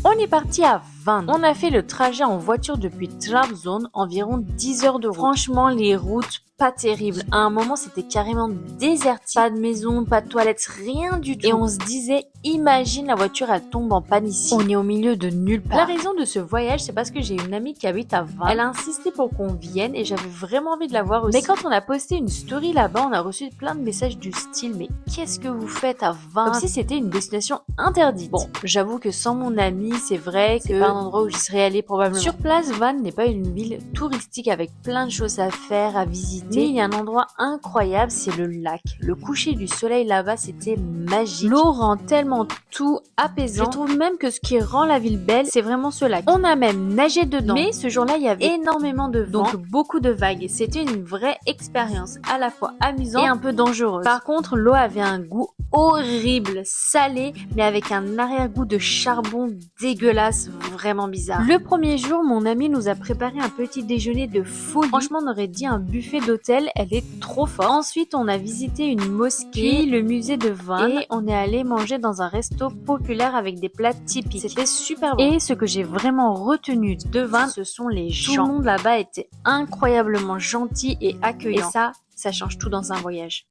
On est parti à Van. On a fait le trajet en voiture depuis Trabzon, environ 10 heures de route. Franchement, les routes pas terribles. À un moment, c'était carrément désertique. Pas de maison, pas de toilettes, rien du tout. Et on se disait, imagine la voiture, elle tombe en panne ici. On est au milieu de nulle part. La raison de ce voyage, c'est parce que j'ai une amie qui habite à Van. Elle a insisté pour qu'on vienne et j'avais vraiment envie de la voir aussi. Mais quand on a posté une story là-bas, on a reçu plein de messages du style, mais qu'est-ce que vous faites à Van? Comme si c'était une destination interdite. Bon, j'avoue que sans mon amie, c'est vrai que c'est pas un endroit où j'y serais allée probablement. Sur place, Van n'est pas une ville touristique avec plein de choses à faire, à visiter. Mais il y a un endroit incroyable, c'est le lac. Le coucher du soleil là-bas, c'était magique. L'eau rend tellement tout apaisant. Je trouve même que ce qui rend la ville belle, c'est vraiment ce lac. On a même nagé dedans. Mais ce jour-là, il y avait énormément de vent, donc beaucoup de vagues. C'était une vraie expérience, à la fois amusante et un peu dangereuse. Par contre, l'eau avait un goût horrible, salé, mais avec un arrière-goût de charbon dégueulasse, vraiment bizarre. Le premier jour, mon ami nous a préparé un petit déjeuner de folie. Franchement, on aurait dit un buffet d'hôtel, elle est trop forte. Ensuite, on a visité une mosquée, puis le musée de Van, et on est allé manger dans un resto populaire avec des plats typiques. C'était super bon. Et ce que j'ai vraiment retenu de Van, ce sont les gens. Tout le monde là-bas était incroyablement gentil et accueillant. Et ça change tout dans un voyage.